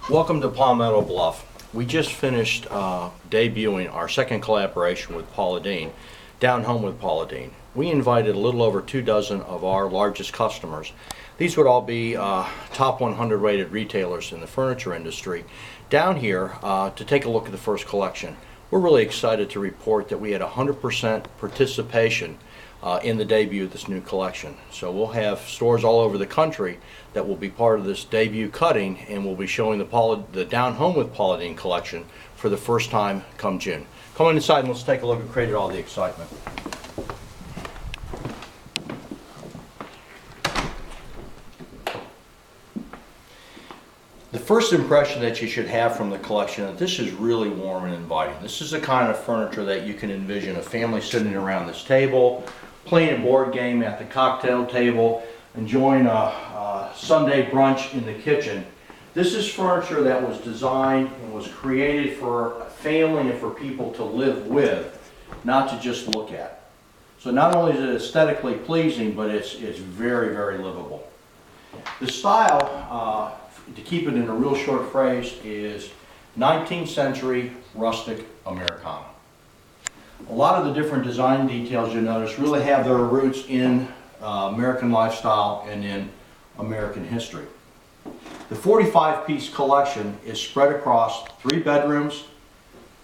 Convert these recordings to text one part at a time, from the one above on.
Welcome to Palmetto Bluff. We just finished debuting our second collaboration with Paula Deen, Down Home with Paula Deen. We invited a little over 24 of our largest customers. These would all be top 100 rated retailers in the furniture industry down here to take a look at the first collection. We're really excited to report that we had 100% participation in the debut of this new collection. So we'll have stores all over the country that will be part of this debut cutting, and we'll be showing the Down Home with Paula Deen collection for the first time come June. Come on inside and let's take a look and create all the excitement. The first impression that you should have from the collection is that this is really warm and inviting. This is the kind of furniture that you can envision a family sitting around this table, playing a board game at the cocktail table, enjoying a Sunday brunch in the kitchen. This is furniture that was designed and was created for a family and for people to live with, not to just look at. So not only is it aesthetically pleasing, but it's very, very livable. The style, to keep it in a real short phrase, is 19th century rustic Americana. A lot of the different design details you'll notice really have their roots in American lifestyle and in American history. The 45-piece collection is spread across 3 bedrooms,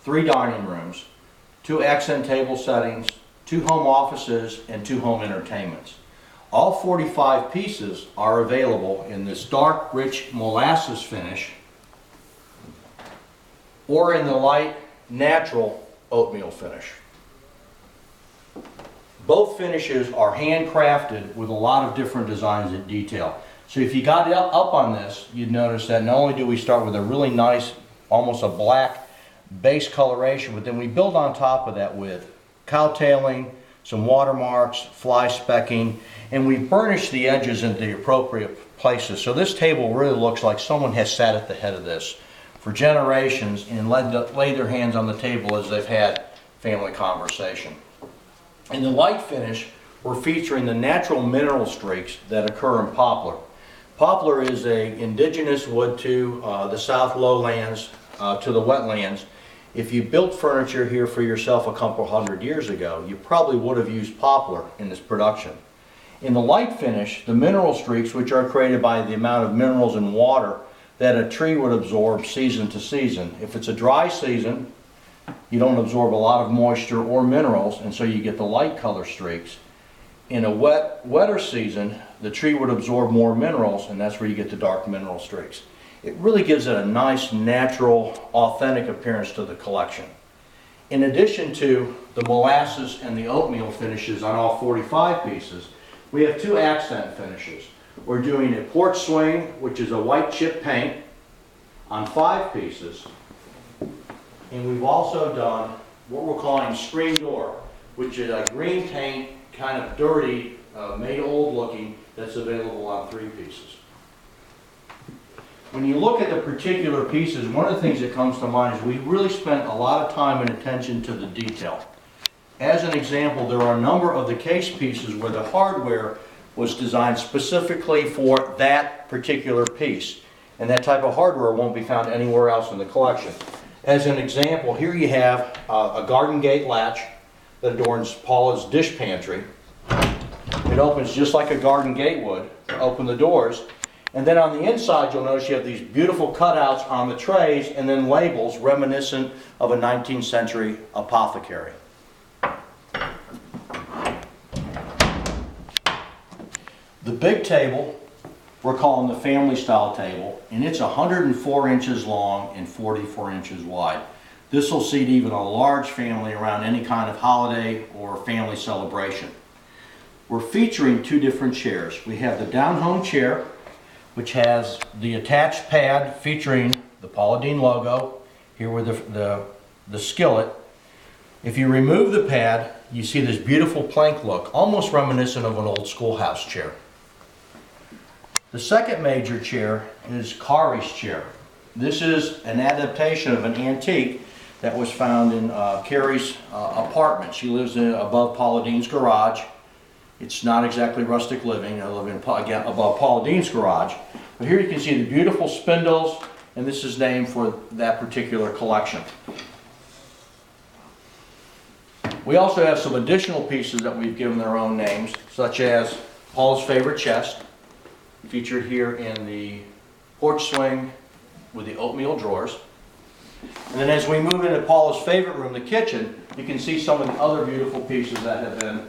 3 dining rooms, 2 accent table settings, 2 home offices, and 2 home entertainments. All 45 pieces are available in this dark, rich molasses finish or in the light, natural oatmeal finish. Both finishes are handcrafted with a lot of different designs and detail. So if you got up on this, you'd notice that not only do we start with a really nice, almost a black base coloration, but then we build on top of that with cowtailing, some watermarks, fly specking, and we burnish the edges into the appropriate places. So this table really looks like someone has sat at the head of this for generations and laid their hands on the table as they've had family conversation. In the light finish, we're featuring the natural mineral streaks that occur in poplar. Poplar is an indigenous wood to the South Lowlands, to the wetlands. If you built furniture here for yourself a couple hundred years ago, you probably would have used poplar in this production. In the light finish, the mineral streaks, which are created by the amount of minerals and water that a tree would absorb season to season. If it's a dry season, you don't absorb a lot of moisture or minerals, and so you get the light color streaks. In a wetter season, the tree would absorb more minerals, and that's where you get the dark mineral streaks. It really gives it a nice, natural, authentic appearance to the collection. In addition to the molasses and the oatmeal finishes on all 45 pieces, we have 2 accent finishes. We're doing a porch swing, which is a white chip paint, on 5 pieces. And we've also done what we're calling screen door, which is a green paint, kind of dirty, made old looking, that's available on 3 pieces. When you look at the particular pieces, one of the things that comes to mind is we really spent a lot of time and attention to the detail. As an example, there are a number of the case pieces where the hardware was designed specifically for that particular piece. And that type of hardware won't be found anywhere else in the collection. As an example, here you have a garden gate latch that adorns Paula's dish pantry. It opens just like a garden gate would to open the doors. And then on the inside, you'll notice you have these beautiful cutouts on the trays and then labels reminiscent of a 19th century apothecary. The big table, we're calling the family style table, and it's 104 inches long and 44 inches wide. This will seat even a large family around any kind of holiday or family celebration. We're featuring 2 different chairs. We have the Down Home chair, which has the attached pad featuring the Paula Deen logo, here with the skillet. If you remove the pad, you see this beautiful plank look, almost reminiscent of an old schoolhouse chair. The second major chair is Kari's chair. This is an adaptation of an antique that was found in Carrie's apartment. She lives above Paula Deen's garage. It's not exactly rustic living. I live above Paula Deen's garage. But here you can see the beautiful spindles and this is named for that particular collection. We also have some additional pieces that we've given their own names, such as Paula's favorite chest, featured here in the porch swing with the oatmeal drawers. And then as we move into Paula's favorite room, the kitchen, you can see some of the other beautiful pieces that have been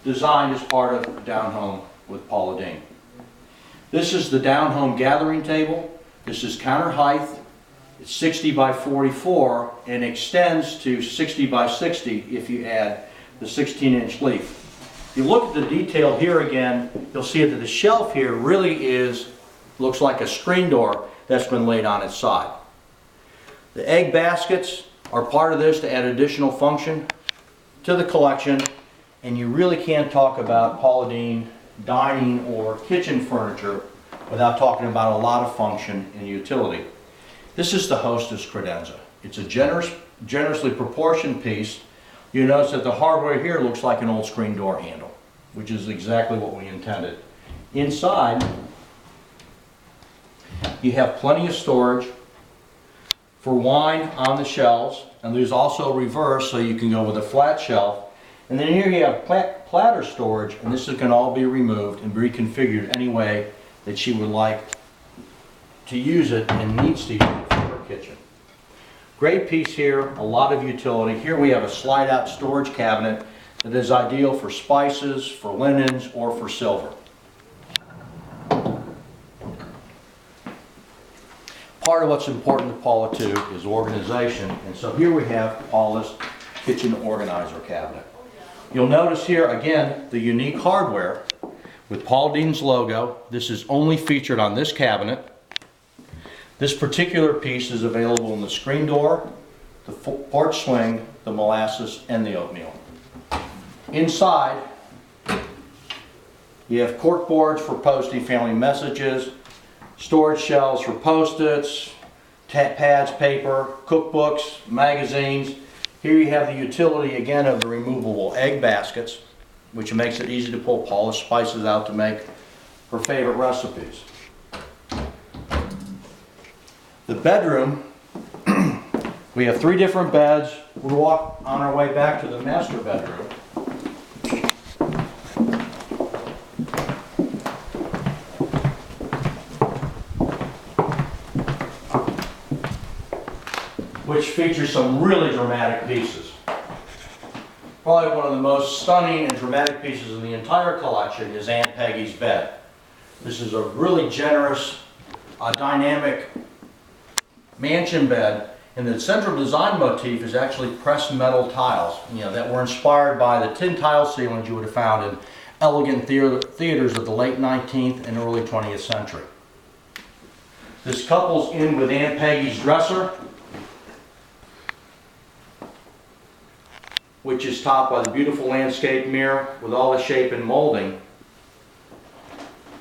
designed as part of Down Home with Paula Deen. This is the Down Home gathering table. This is counter height. It's 60 by 44 and extends to 60 by 60 if you add the 16-inch leaf. If you look at the detail here again, you'll see that the shelf here really looks like a screen door that's been laid on its side. The egg baskets are part of this to add additional function to the collection, and you really can't talk about Paula Deen dining or kitchen furniture without talking about a lot of function and utility. This is the Hostess credenza. It's a generously proportioned piece. You notice that the hardware here looks like an old screen door handle, which is exactly what we intended. Inside, you have plenty of storage for wine on the shelves, and there's also reverse, so you can go with a flat shelf. And then here you have platter storage, and this can all be removed and reconfigured any way that she would like to use it and needs to use it for her kitchen. Great piece here, a lot of utility. Here we have a slide-out storage cabinet that is ideal for spices, for linens, or for silver. Part of what's important to Paula too is organization, and so here we have Paula's kitchen organizer cabinet. You'll notice here again the unique hardware with Paula Deen's logo. This is only featured on this cabinet. This particular piece is available in the screen door, the porch swing, the molasses, and the oatmeal. Inside, you have cork boards for posting family messages, storage shelves for Post-its, pads, paper, cookbooks, magazines. Here you have the utility again of the removable egg baskets, which makes it easy to pull Paula's spices out to make her favorite recipes. The bedroom, we have 3 different beds. We'll walk on our way back to the master bedroom. Which features some really dramatic pieces. Probably one of the most stunning and dramatic pieces in the entire collection is Aunt Peggy's bed. This is a really generous, dynamic mansion bed, and the central design motif is actually pressed metal tiles, that were inspired by the tin tile ceilings you would have found in elegant theaters of the late 19th and early 20th century. This couples in with Aunt Peggy's dresser, which is topped by the beautiful landscape mirror with all the shape and molding.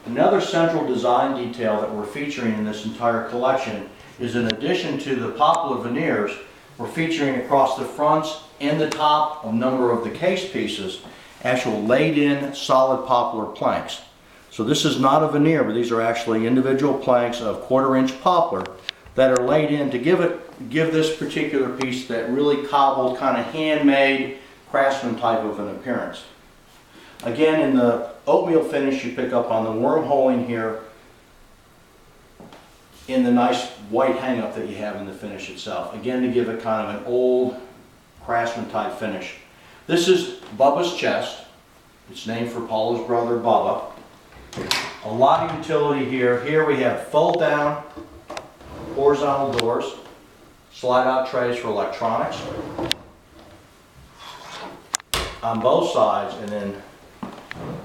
Another central design detail that we're featuring in this entire collection is, in addition to the poplar veneers, we're featuring across the fronts and the top of a number of the case pieces actual laid-in solid poplar planks. So this is not a veneer, but these are actually individual planks of 1/4-inch poplar that are laid in to give this particular piece that really cobbled, kind of handmade, craftsman type of an appearance. Again, in the oatmeal finish, you pick up on the wormholing here in the nice white hang-up that you have in the finish itself. Again, to give it kind of an old craftsman type finish. This is Bubba's chest. It's named for Paula's brother, Bubba. A lot of utility here. Here we have fold down horizontal doors, slide out trays for electronics on both sides, and then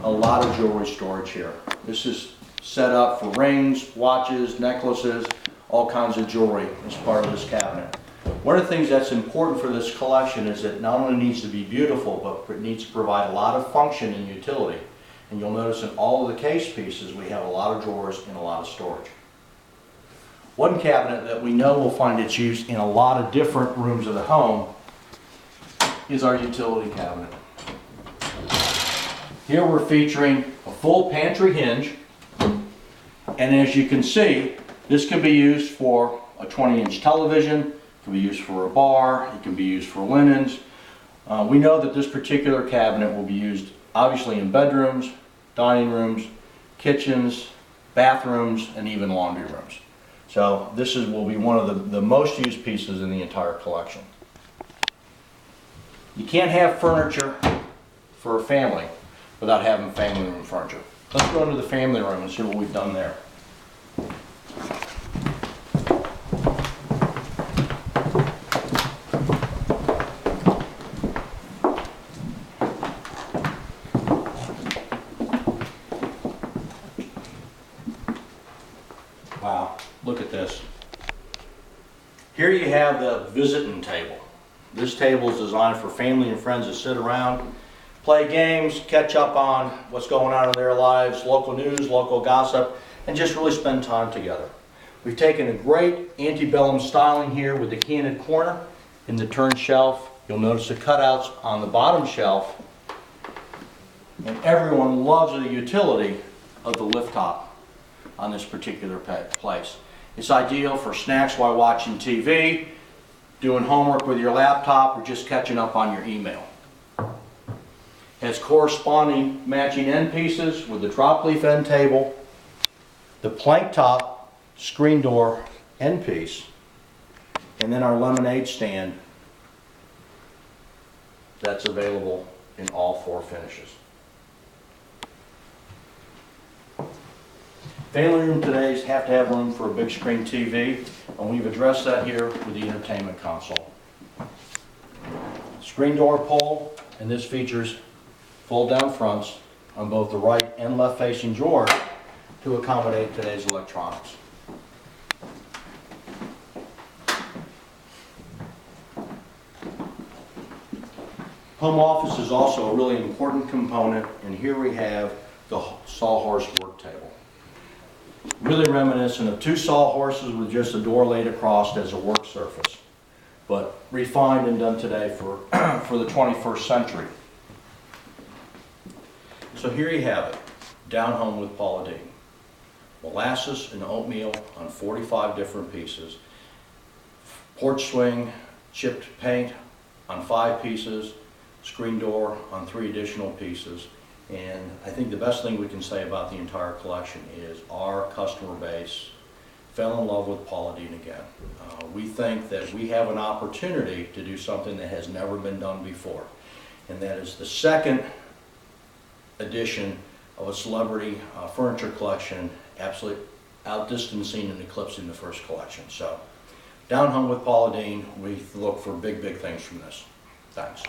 a lot of jewelry storage here. This is set up for rings, watches, necklaces, all kinds of jewelry as part of this cabinet. One of the things that's important for this collection is that it not only needs to be beautiful, but it needs to provide a lot of function and utility. And you'll notice in all of the case pieces we have a lot of drawers and a lot of storage. One cabinet that we know will find its use in a lot of different rooms of the home is our utility cabinet. Here we're featuring a full pantry hinge, and as you can see, This can be used for a 20-inch television, it can be used for a bar, it can be used for linens. We know that this particular cabinet will be used obviously in bedrooms, dining rooms, kitchens, bathrooms, and even laundry rooms. So this will be one of the most used pieces in the entire collection. You can't have furniture for a family without having family room furniture. Let's go into the family room and see what we've done there. Wow, look at this. Here you have the visiting table. This table is designed for family and friends to sit around, play games, catch up on what's going on in their lives, local news, local gossip, and just really spend time together. We've taken a great antebellum styling here with the canted corner in the turn shelf. You'll notice the cutouts on the bottom shelf, and everyone loves the utility of the lift top on this particular place. It's ideal for snacks while watching TV, doing homework with your laptop, or just catching up on your email. Has corresponding matching end pieces with the drop leaf end table, the plank top screen door end piece, and then our lemonade stand that's available in all 4 finishes. Family room today have to have room for a big screen TV, and we've addressed that here with the entertainment console. Screen door pull, and this features fold down fronts on both the right and left facing drawers to accommodate today's electronics. Home office is also a really important component, and here we have the sawhorse work table. Really reminiscent of 2 sawhorses with just a door laid across as a work surface, but refined and done today for the 21st century. So here you have it, Down Home with Paula Deen. Molasses and oatmeal on 45 different pieces. Porch swing, chipped paint on 5 pieces. Screen door on 3 additional pieces. And I think the best thing we can say about the entire collection is our customer base fell in love with Paula Deen again. We think that we have an opportunity to do something that has never been done before, and that is the second edition of a celebrity furniture collection, absolutely outdistancing and eclipsing the first collection. So, Down Home with Paula Deen, we look for big, big things from this. Thanks.